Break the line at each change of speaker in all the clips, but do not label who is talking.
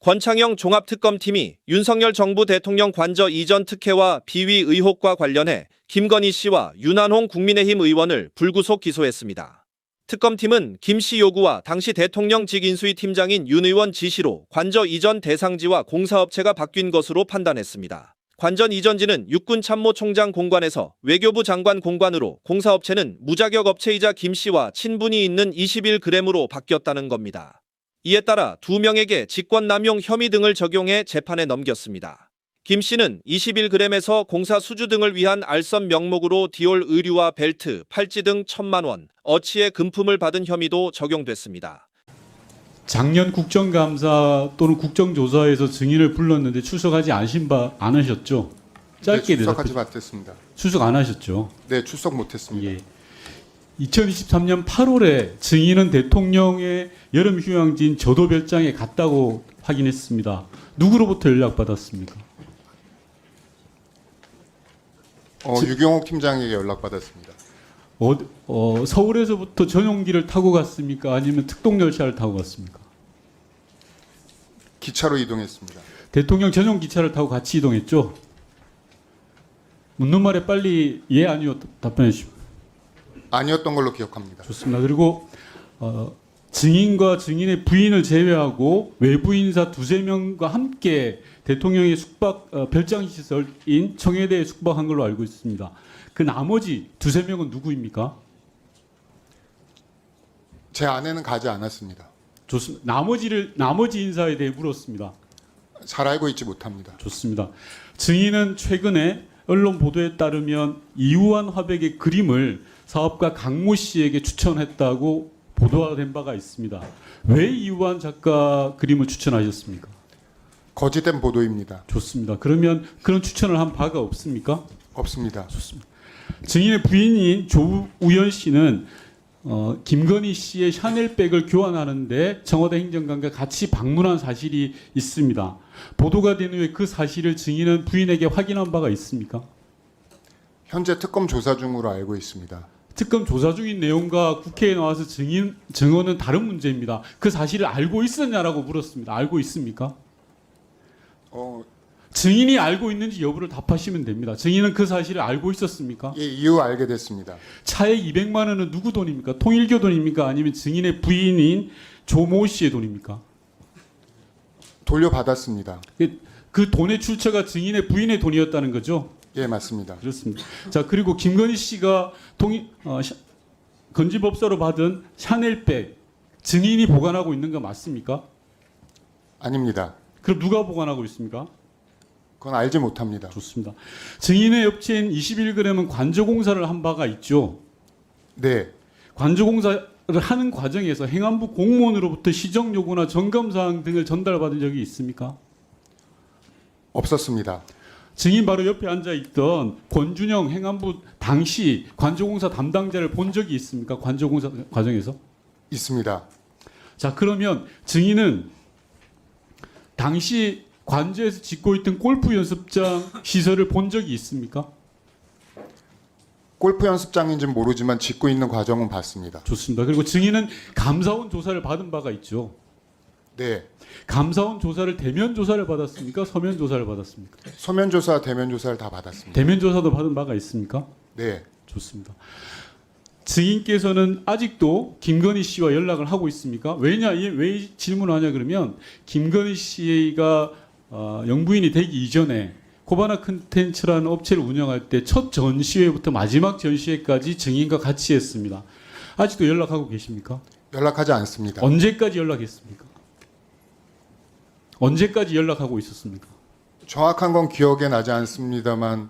권창영 종합특검팀이 윤석열 정부 대통령 관저 이전 특혜와 비위 의혹과 관련해 김건희 씨와 윤한홍 국민의힘 의원을 불구속 기소했습니다. 특검팀은 김 씨 요구와 당시 대통령직 인수위 팀장인 윤 의원 지시로 관저 이전 대상지와 공사업체가 바뀐 것으로 판단했습니다. 관전 이전지는 육군참모총장 공관에서 외교부 장관 공관으로, 공사업체는 무자격 업체이자 김 씨와 친분이 있는 21g으로 바뀌었다는 겁니다. 이에 따라 두 명에게 직권남용 혐의 등을 적용해 재판에 넘겼습니다. 김 씨는 21g에서 공사 수주 등을 위한 알선 명목으로 디올 의류와 벨트, 팔찌 등 1,000만 원, 어치의 금품을 받은 혐의도 적용됐습니다.
작년 국정감사 또는 국정조사에서 증인을 불렀는데 출석하지 않으셨죠? 짧게
네, 출석하지 못했습니다.
출석 안 하셨죠?
네, 출석 못했습니다.
예. 2023년 8월에 증인은 대통령의 여름 휴양지인 저도별장에 갔다고 확인했습니다. 누구로부터 연락받았습니까?
유경옥 팀장에게 연락받았습니다.
서울에서부터 전용기를 타고 갔습니까? 아니면 특동열차를 타고 갔습니까?
기차로 이동했습니다.
대통령 전용 기차를 타고 같이 이동했죠? 묻는 말에 빨리 예 아니요 답변해 주십시오.
아니었던 걸로 기억합니다.
좋습니다. 그리고 증인과 증인의 부인을 제외하고 외부 인사 두세 명과 함께 대통령의 숙박 별장 시설인 청해대에 숙박한 걸로 알고 있습니다. 그 나머지 두세 명은 누구입니까?
제 아내는 가지 않았습니다.
좋습니다. 나머지 인사에 대해 물었습니다.
잘 알고 있지 못합니다.
좋습니다. 증인은 최근에 언론 보도에 따르면 이우환 화백의 그림을 사업가 강모 씨에게 추천했다고 보도된 바가 있습니다. 왜 이우환 작가 그림을 추천하셨습니까?
거짓된 보도입니다.
좋습니다. 그러면 그런 추천을 한 바가 없습니까?
없습니다.
좋습니다. 증인의 부인인 조우연 씨는 김건희 씨의 샤넬백을 교환하는데 청와대 행정관과 같이 방문한 사실이 있습니다. 보도가 된 후에 그 사실을 증인은 부인에게 확인한 바가 있습니까?
현재 특검 조사 중으로 알고 있습니다.
특검 조사 중인 내용과 국회에 나와서 증언은 다른 문제입니다. 그 사실을 알고 있었냐라고 물었습니다. 알고 있습니까? 증인이 알고 있는지 여부를 답하시면 됩니다. 증인은 그 사실을 알고 있었습니까?
예, 이후 알게 됐습니다.
차액 200만 원은 누구 돈입니까? 통일교 돈입니까? 아니면 증인의 부인인 조모 씨의 돈입니까?
돌려받았습니다.
그 돈의 출처가 증인의 부인의 돈이었다는 거죠?
예, 맞습니다.
그렇습니다. 자, 그리고 김건희 씨가 건지법사로 받은 샤넬백 증인이 보관하고 있는 거 맞습니까?
아닙니다.
그럼 누가 보관하고 있습니까?
그건 알지 못합니다.
좋습니다. 증인의 업체인 21g은 관저공사를 한 바가 있죠.
네,
관저공사를 하는 과정에서 행안부 공무원으로부터 시정 요구나 점검 사항 등을 전달받은 적이 있습니까?
없었습니다.
증인 바로 옆에 앉아 있던 권준영 행안부 당시 관저공사 담당자를 본 적이 있습니까? 관저공사 과정에서?
있습니다.
자, 그러면 증인은 당시 관저에서 짓고 있던 골프 연습장 시설을 본 적이 있습니까?
골프 연습장인지는 모르지만 짓고 있는 과정은 봤습니다.
좋습니다. 그리고 증인은 감사원 조사를 받은 바가 있죠.
네,
감사원 조사를 대면 조사를 받았습니까? 서면 조사를 받았습니까?
서면 조사, 대면 조사를 다 받았습니다.
대면 조사도 받은 바가 있습니까?
네,
좋습니다. 증인께서는 아직도 김건희 씨와 연락을 하고 있습니까? 왜 질문하냐 그러면 김건희 씨가 영부인이 되기 이전에 코바나 컨텐츠라는 업체를 운영할 때 첫 전시회부터 마지막 전시회까지 증인과 같이 했습니다. 아직도 연락하고 계십니까?
연락하지 않습니다.
언제까지 연락했습니까? 언제까지 연락하고 있었습니까?
정확한 건 기억에 나지 않습니다만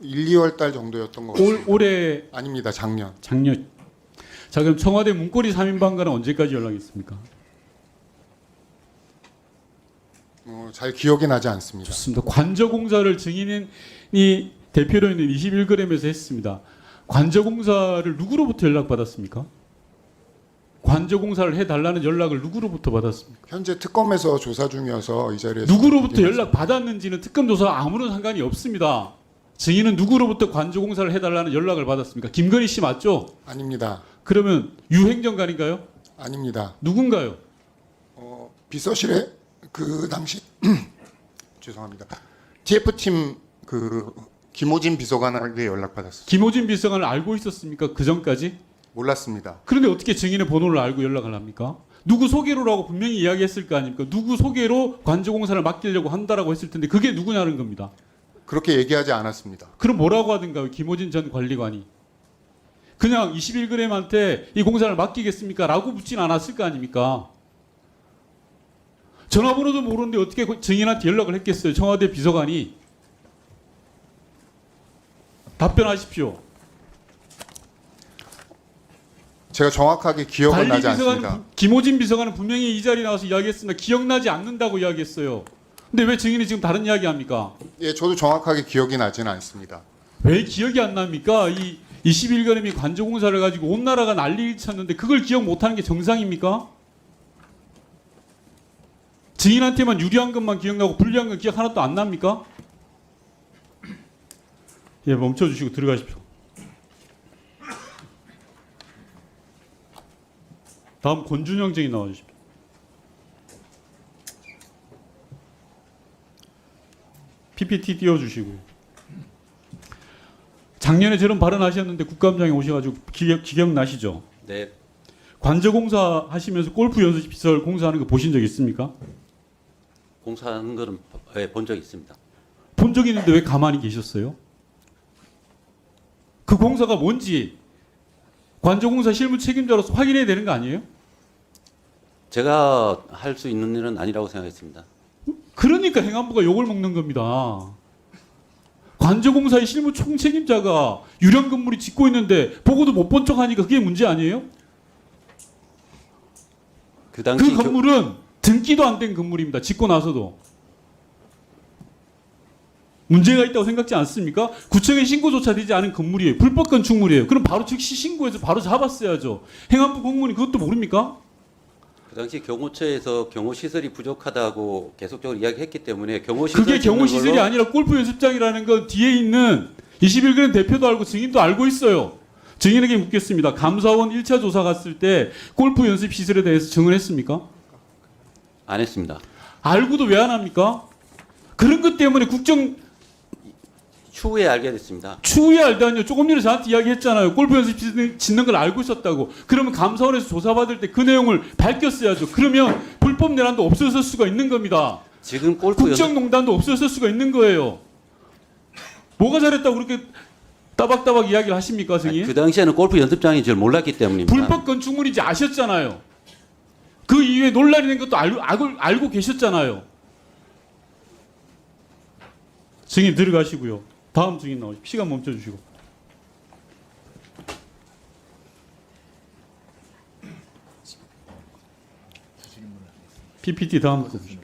1, 2월 달 정도였던 것 같습니다.
올해
아닙니다. 작년.
자, 그럼 청와대 문고리 3인방과는 언제까지 연락했습니까?
잘 기억이 나지 않습니다.
좋습니다. 관저공사를 증인이 대표로 있는 21g에서 했습니다. 관저공사를 누구로부터 연락받았습니까? 관저공사를 해달라는 연락을 누구로부터 받았습니까?
현재 특검에서 조사 중이어서 이 자리에서
누구로부터 연락 받았는지는 특검 조사와 아무런 상관이 없습니다. 증인은 누구로부터 관저공사를 해달라는 연락을 받았습니까? 김건희 씨 맞죠?
아닙니다.
그러면 유행정관인가요?
아닙니다.
누군가요?
비서실에 그 당시 죄송합니다. TF팀 그 김호진 비서관에게 연락받았습니다.
김호진 비서관을 알고 있었습니까? 그 전까지?
몰랐습니다.
그런데 어떻게 증인의 번호를 알고 연락을 합니까? 누구 소개로라고 분명히 이야기했을 거 아닙니까? 누구 소개로 관저공사를 맡기려고 한다라고 했을 텐데 그게 누구냐는 겁니다.
그렇게 얘기하지 않았습니다.
그럼 뭐라고 하든가요? 김호진 전 관리관이. 그냥 21g한테 이 공사를 맡기겠습니까? 라고 묻진 않았을 거 아닙니까? 전화번호도 모르는데 어떻게 증인한테 연락을 했겠어요? 청와대 비서관이. 답변하십시오.
제가 정확하게 기억은 나지 않습니다.
김호진 비서관은 분명히 이 자리에 나와서 이야기했습니다. 기억나지 않는다고 이야기했어요. 근데 왜 증인이 지금 다른 이야기 합니까?
예, 저도 정확하게 기억이 나지는 않습니다.
왜 기억이 안 납니까? 이 21g이 관저공사를 가지고 온 나라가 난리를 쳤는데 그걸 기억 못하는 게 정상입니까? 증인한테만 유리한 것만 기억나고 불리한 건 기억 하나도 안 납니까? 예, 멈춰주시고 들어가십시오. 다음 권준영 증인 나와주십시오. PPT 띄워주시고요. 작년에 저런 발언하셨는데 국감장에 오셔가지고 기억나시죠?
네,
관저공사 하시면서 골프 연습시설 공사하는 거 보신 적 있습니까?
공사하는 거는 본 적이 있습니다.
본 적 있는데 왜 가만히 계셨어요? 그 공사가 뭔지 관저공사 실무 책임자로서 확인해야 되는 거 아니에요?
제가 할 수 있는 일은 아니라고 생각했습니다.
그러니까 행안부가 욕을 먹는 겁니다. 관저공사의 실무 총책임자가 유령 건물이 짓고 있는데 보고도 못 본 척 하니까 그게 문제 아니에요?
그 당시
그 건물은 등기도 안 된 건물입니다. 짓고 나서도. 문제가 있다고 생각지 않습니까? 구청에 신고조차 되지 않은 건물이에요. 불법 건축물이에요. 그럼 바로 즉시 신고해서 바로 잡았어야죠. 행안부 공무원이 그것도 모릅니까?
그 당시 경호처에서 경호 시설이 부족하다고 계속적으로 이야기했기 때문에 경호 시설
그게 경호 시설이
걸로
아니라 골프 연습장이라는 건 뒤에 있는 21근 대표도 알고 증인도 알고 있어요. 증인에게 묻겠습니다. 감사원 1차 조사 갔을 때 골프 연습 시설에 대해서 증언했습니까?
안 했습니다.
알고도 왜 안 합니까? 그런 것 때문에 국정
추후에 알게 됐습니다.
추후에 알다니요. 조금 전에 저한테 이야기했잖아요. 골프 연습 짓는 걸 알고 있었다고. 그러면 감사원에서 조사받을 때 그 내용을 밝혔어야죠. 그러면 불법 내란도 없어졌을 수가 있는 겁니다.
지금 골프 연습
국정농단도 없어졌을 수가 있는 거예요. 뭐가 잘했다고 그렇게 따박따박 이야기를 하십니까, 증인?
그 당시에는 골프 연습장인 줄 몰랐기 때문입니다.
불법 건축물인지 아셨잖아요. 그 이후에 논란이 된 것도 알고 계셨잖아요. 증인 들어가시고요. 다음 증인 나오십시오. 시간 멈춰주시고. PPT 다음 거 보십시오.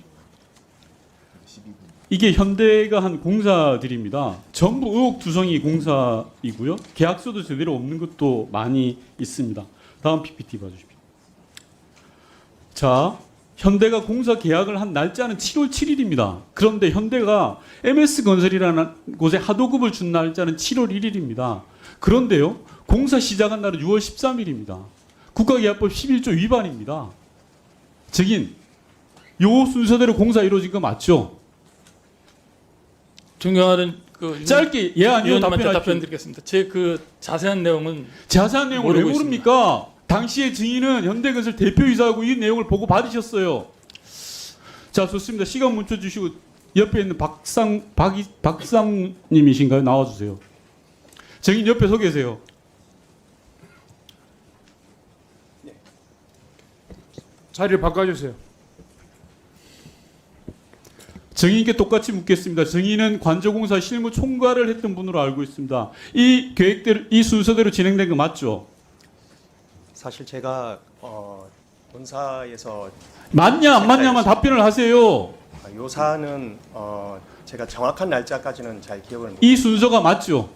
이게 현대가 한 공사들입니다. 전부 의혹투성이 공사이고요. 계약서도 제대로 없는 것도 많이 있습니다. 다음 PPT 봐주십시오. 자, 현대가 공사 계약을 한 날짜는 7월 7일입니다. 그런데 현대가 MS건설이라는 곳에 하도급을 준 날짜는 7월 1일입니다. 그런데요, 공사 시작한 날은 6월 13일입니다. 국가계약법 11조 위반입니다. 증인, 요 순서대로 공사 이루어진 거 맞죠?
존경하는
짧게 예 아니요
의원님한테
답변하십시오.
답변드리겠습니다. 제 그 자세한 내용은
자세한 내용을 왜
모르고
모릅니까? 당시에 증인은 현대건설 대표이사하고 이 내용을 보고 받으셨어요. 자, 좋습니다. 시간 멈춰 주시고 옆에 있는 박상님이신가요? 나와주세요. 증인 옆에 서 계세요.
자리를 바꿔주세요.
증인께 똑같이 묻겠습니다. 증인은 관저공사 실무 총괄을 했던 분으로 알고 있습니다. 이 계획대로, 이 순서대로 진행된 거 맞죠?
사실 제가 본사에서
맞냐 안 맞냐만 답변을 하세요.
요 사안은 제가 정확한 날짜까지는 잘 기억을 못.
이 순서가 맞죠?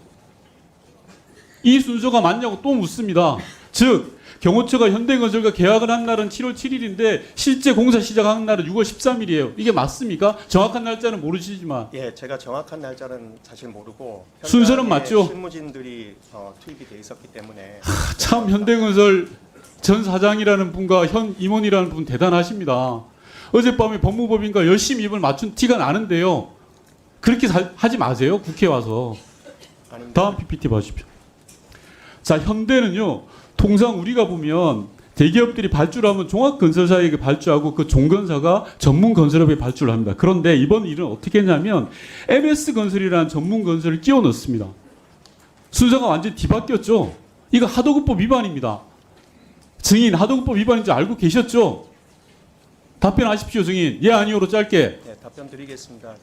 이 순서가 맞냐고 또 묻습니다. 즉 경호처가 현대건설과 계약을 한 날은 7월 7일인데 실제 공사 시작한 날은 6월 13일이에요. 이게 맞습니까? 정확한 날짜는 모르시지만
예, 제가 정확한 날짜는 사실 모르고
순서는
현장에
맞죠?
실무진들이 투입이 돼 있었기 때문에
참 현대건설 전 사장이라는 분과 현 임원이라는 분 대단하십니다. 어젯밤에 법무법인과 열심히 입을 맞춘 티가 나는데요. 그렇게 하지 마세요. 국회에 와서.
아닙니다.
다음 PPT 봐주십시오. 자, 현대는요. 통상 우리가 보면 대기업들이 발주를 하면 종합건설사에게 발주하고 그 종건사가 전문건설업에 발주를 합니다. 그런데 이번 일은 어떻게 했냐면 MS건설이라는 전문건설을 끼워 넣습니다. 순서가 완전히 뒤바뀌었죠. 이거 하도급법 위반입니다. 증인 하도급법 위반인 줄 알고 계셨죠? 답변하십시오, 증인. 예, 아니오로 짧게.
네, 답변 드리겠습니다.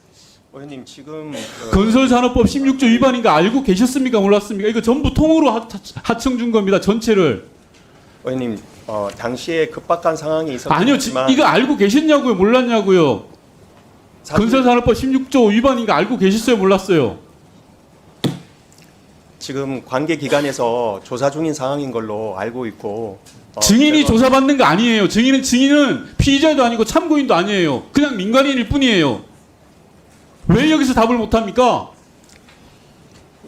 의원님 지금
건설산업법 16조 위반인 거 알고 계셨습니까? 몰랐습니까? 이거 전부 통으로 하청 준 겁니다. 전체를.
의원님 당시에 급박한 상황이
아니요,
있었지만
이거 알고 계셨냐고요? 몰랐냐고요? 건설산업법 16조 위반인 거 알고 계셨어요? 몰랐어요?
지금 관계 기관에서 조사 중인 상황인 걸로 알고 있고
증인이
제가-
조사받는 거 아니에요. 증인은 피의자도 아니고 참고인도 아니에요. 그냥 민간인일 뿐이에요. 왜 여기서 답을 못합니까?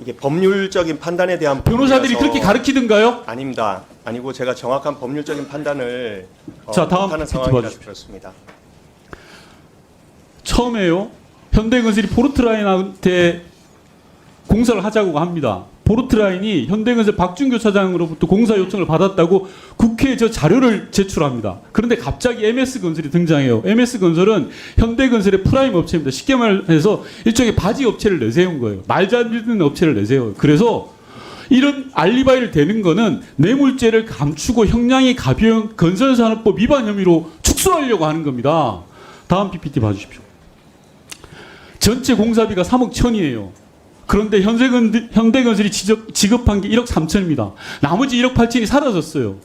이게 법률적인 판단에 대한
변호사들이
부분이라서-
그렇게 가르치던가요?
아닙니다. 아니고 제가 정확한 법률적인 판단을
자, 다음
못하는
PPT
상황이라서
봐주십시오.
그렇습니다.
처음에요. 현대건설이 포르트라인한테 공사를 하자고 합니다. 포르트라인이 현대건설 박준교 차장으로부터 공사 요청을 받았다고 국회에 저 자료를 제출합니다. 그런데 갑자기 MS건설이 등장해요. MS건설은 현대건설의 프라임 업체입니다. 쉽게 말해서 일종의 바지 업체를 내세운 거예요. 말 잘 듣는 업체를 내세워요. 그래서 이런 알리바이를 대는 거는 뇌물죄를 감추고 형량이 가벼운 건설산업법 위반 혐의로 축소하려고 하는 겁니다. 다음 PPT 봐주십시오. 전체 공사비가 3억 1천이에요. 그런데 현대건설이 지급한 게 1억 3천입니다. 나머지 1억 8천이 사라졌어요.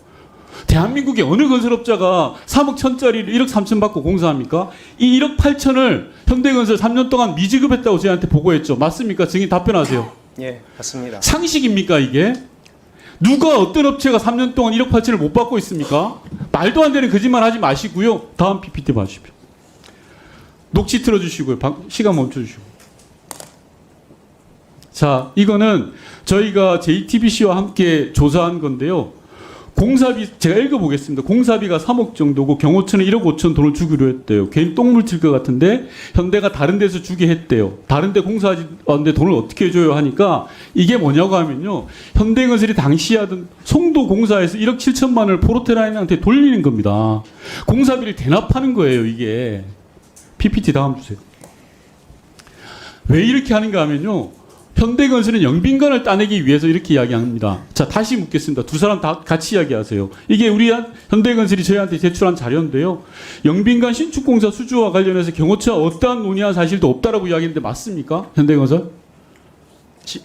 대한민국의 어느 건설업자가 3억 1천짜리를 1억 3천 받고 공사합니까? 이 1억 8천을 현대건설 3년 동안 미지급했다고 저희한테 보고했죠. 맞습니까? 증인 답변하세요.
예, 맞습니다.
상식입니까 이게? 누가 어떤 업체가 3년 동안 1억 8천을 못 받고 있습니까? 말도 안 되는 거짓말 하지 마시고요. 다음 PPT 봐주십시오. 녹취 틀어주시고요. 시간 멈춰주시고. 자, 이거는 저희가 JTBC와 함께 조사한 건데요. 공사비 제가 읽어보겠습니다. 공사비가 3억 정도고 경호처는 1억 5천 돈을 주기로 했대요. 괜히 똥물 튈 것 같은데 현대가 다른 데서 주게 했대요. 다른 데 공사하는데 돈을 어떻게 줘요 하니까 이게 뭐냐고 하면요. 현대건설이 당시 하던 송도 공사에서 1억 7천만 원을 포르테라인한테 돌리는 겁니다. 공사비를 대납하는 거예요. 이게. PPT 다음 주세요. 왜 이렇게 하는가 하면요. 현대건설은 영빈관을 따내기 위해서 이렇게 이야기합니다. 자, 다시 묻겠습니다. 두 사람 다 같이 이야기하세요. 이게 우리 현대건설이 저희한테 제출한 자료인데요. 영빈관 신축공사 수주와 관련해서 경호처와 어떠한 논의한 사실도 없다라고 이야기했는데 맞습니까? 현대건설?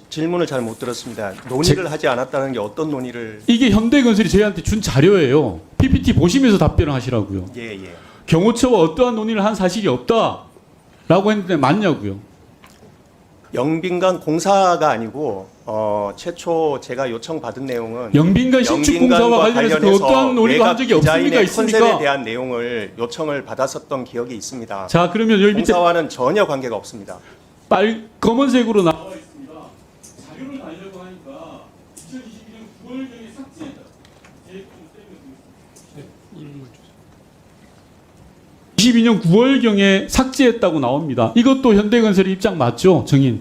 질문을 잘 못 들었습니다. 논의를 하지 않았다는 게 어떤 논의를?
이게 현대건설이 저희한테 준 자료예요. PPT 보시면서 답변을 하시라고요.
예, 예.
경호처와 어떠한 논의를 한 사실이 없다라고 했는데 맞냐고요.
영빈관 공사가 아니고 최초 제가 요청받은 내용은
영빈관 신축공사와 관련해서 그 어떠한 논의가 한 적이 없습니까?
컨셉에
있습니까?
대한 내용을 요청을 받았었던 기억이 있습니다.
자, 그러면 여기 밑에
공사와는 전혀 관계가 없습니다.
검은색으로 나와 있습니다. 자료를 달려고 하니까 2022년 9월경에 삭제했다. 22년 9월경에 삭제했다고 나옵니다. 이것도 현대건설의 입장 맞죠, 정인?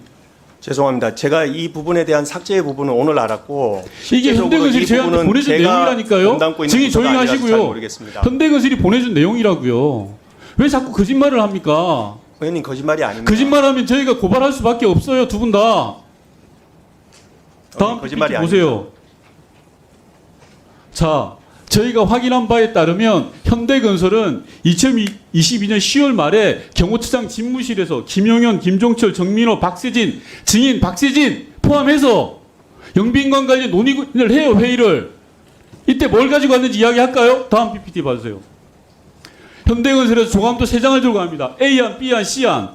죄송합니다. 제가 이 부분에 대한 삭제의 부분은 오늘 알았고
이게
실제적으로
현대건설이
이
저희한테
부분은
보내준
제가
내용이라니까요.
담당고 있는
증인
부서가
조용히
아니라서 잘
하시고요.
모르겠습니다.
현대건설이 보내준 내용이라고요. 왜 자꾸 거짓말을 합니까?
의원님 거짓말이 아닙니다.
거짓말하면 저희가 고발할 수밖에 없어요, 두 분 다. 다음
거짓말이
PPT 보세요. 자, 저희가 확인한 바에 따르면 현대건설은 2022년 10월 말에 경호처장 집무실에서 김용현, 김종철, 정민호, 박세진, 증인 박세진 포함해서 영빈관 관련 논의를 해요, 회의를. 이때 뭘 가지고 왔는지 이야기할까요? 다음 PPT 봐주세요. 현대건설에서 조감도 3장을 들고 갑니다. A안, B안, C안.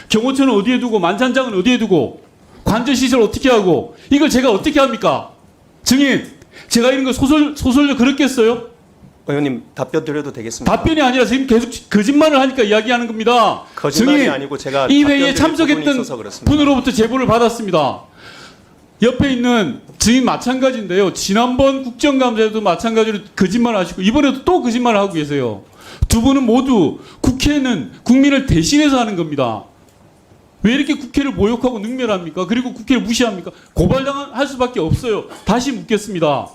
경호처는 어디에 두고 만찬장은 어디에 두고 관저시설 어떻게 하고 이걸 제가 어떻게 합니까? 증인, 제가 이런 거 소설로 그렇겠어요?
의원님 답변 드려도 되겠습니까?
답변이 아니라 지금 계속 거짓말을 하니까 이야기하는 겁니다.
거짓말이
증인,
아니고 제가
이
답변
회의에
드릴 부분이
참석했던
있어서 그렇습니다.
분으로부터 제보를 받았습니다. 옆에 있는 증인 마찬가지인데요. 지난번 국정감사에도 마찬가지로 거짓말을 하시고 이번에도 또 거짓말을 하고 계세요. 두 분은 모두 국회는 국민을 대신해서 하는 겁니다. 왜 이렇게 국회를 모욕하고 능멸합니까? 그리고 국회를 무시합니까? 고발당할 수밖에 없어요. 다시 묻겠습니다.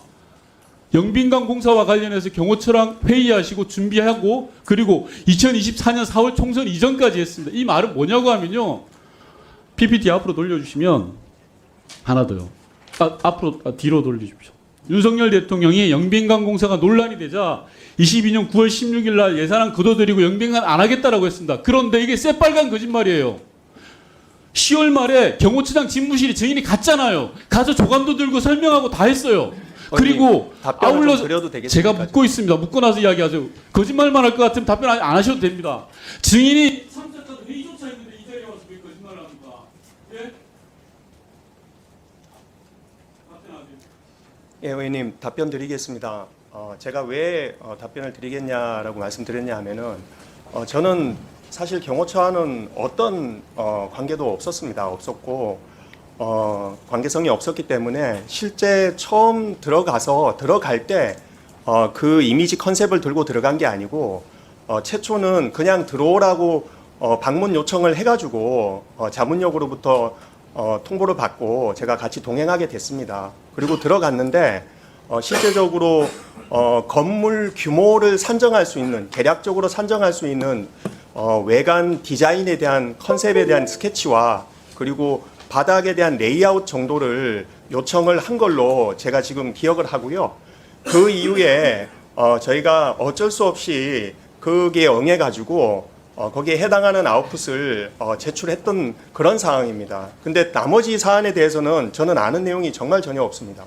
영빈강 공사와 관련해서 경호처랑 회의하시고 준비하고 그리고 2024년 4월 총선 이전까지 했습니다. 이 말은 뭐냐고 하면요. PPT 앞으로 돌려주시면 하나 더요. 뒤로 돌려주십시오. 윤석열 대통령이 영빈강 공사가 논란이 되자 22년 9월 16일 날 예산안 거둬들이고 영빈강 안 하겠다라고 했습니다. 그런데 이게 새빨간 거짓말이에요. 10월 말에 경호처장 집무실에 증인이 갔잖아요. 가서 조감도 들고 설명하고 다 했어요. 그리고
답변을
아울러
좀 드려도 되겠습니까?
제가 묻고 있습니다. 묻고 나서 이야기하세요. 거짓말만 할 것 같으면 답변 안 하셔도 됩니다. 증인이 참석한 회의조차 했는데 이 자리에 와서 왜 거짓말을 합니까? 예? 답변하세요.
예, 의원님 답변 드리겠습니다. 제가 왜 답변을 드리겠냐라고 말씀드렸냐 하면은 저는 사실 경호처와는 어떤 관계도 없었고 관계성이 없었기 때문에 실제 처음 들어갈 때 그 이미지 컨셉을 들고 들어간 게 아니고 최초는 그냥 들어오라고 방문 요청을 해가지고 자문역으로부터 통보를 받고 제가 같이 동행하게 됐습니다. 그리고 들어갔는데 실제적으로 건물 규모를 산정할 수 있는 대략적으로 산정할 수 있는 외관 디자인에 대한 컨셉에 대한 스케치와 그리고 바닥에 대한 레이아웃 정도를 요청을 한 걸로 제가 지금 기억을 하고요. 그 이후에 저희가 어쩔 수 없이 거기에 응해가지고 거기에 해당하는 아웃풋을 제출했던 그런 상황입니다. 근데 나머지 사안에 대해서는 저는 아는 내용이 정말 전혀 없습니다.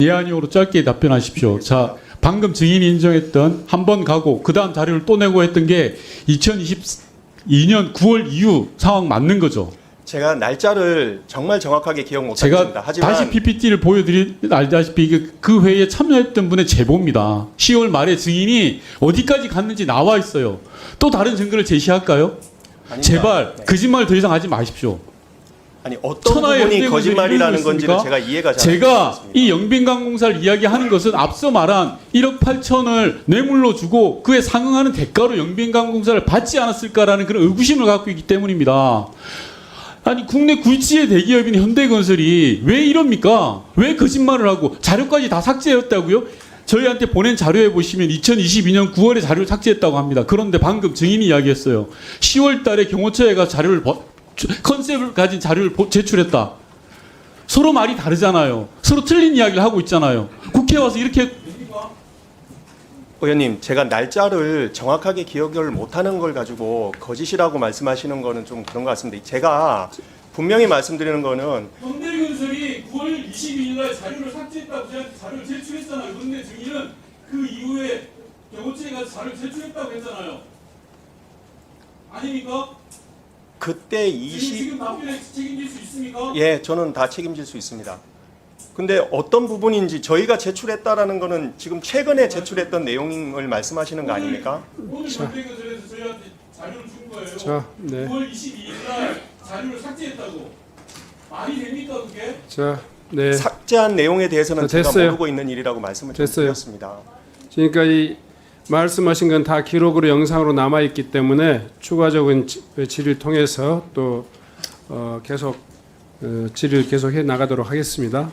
예 아니오로 짧게 답변하십시오. 자, 방금 증인이 인정했던 한 번 가고 그 다음 자료를 또 내고 했던 게 2022년 9월 이후 상황 맞는 거죠.
제가 날짜를 정말 정확하게 기억
제가
못하겠습니다. 하지만
다시 PPT를 알다시피 이게 그 회의에 참여했던 분의 제보입니다. 10월 말에 증인이 어디까지 갔는지 나와 있어요. 또 다른 증거를 제시할까요?
아닙니다.
제발
네.
거짓말 더 이상 하지 마십시오.
아니 어떤
천하의
부분이
현대건설이
거짓말이라는
이러고
건지를
있습니까?
제가 이해가 잘
제가
안 되겠습니다.
이 영빈강 공사를 이야기하는 것은 앞서 말한 1억 8천을 뇌물로 주고 그에 상응하는 대가로 영빈강 공사를 받지 않았을까라는 그런 의구심을 갖고 있기 때문입니다. 아니 국내 굴지의 대기업인 현대건설이 왜 이럽니까? 왜 거짓말을 하고 자료까지 다 삭제했다고요? 저희한테 보낸 자료에 보시면 2022년 9월에 자료를 삭제했다고 합니다. 그런데 방금 증인이 이야기했어요. 10월 달에 경호처에 가서 자료를 컨셉을 가진 자료를 제출했다. 서로 말이 다르잖아요. 서로 틀린 이야기를 하고 있잖아요. 국회에 와서 이렇게
의원님, 제가 날짜를 정확하게 기억을 못하는 걸 가지고 거짓이라고 말씀하시는 거는 좀 그런 것 같습니다. 제가 분명히 말씀드리는 거는
현대건설이 9월 22일 날 자료를 삭제했다고 저한테 자료를 제출했잖아요. 그런데 증인은 그 이후에 경호처에 가서 자료를 제출했다고 했잖아요. 아닙니까?
그때
지금 답변에 책임질 수 있습니까?
예, 저는 다 책임질 수 있습니다. 근데 어떤 부분인지 저희가 제출했다라는 거는 지금 최근에 제출했던 내용을 말씀하시는 거 아닙니까?
오늘 현대건설에서 저희한테 자료를 준 거예요.
자, 네.
9월 22일 날 자료를 삭제했다고. 말이 됩니까 그게?
자, 네.
삭제한 내용에 대해서는 제가
됐어요.
모르고 있는 일이라고 말씀을 좀
됐어요.
드렸습니다.
그러니까 이 말씀하신 건 다 기록으로 영상으로 남아 있기 때문에 추가적인 질의를 통해서 또 계속 질의를 계속해 나가도록 하겠습니다.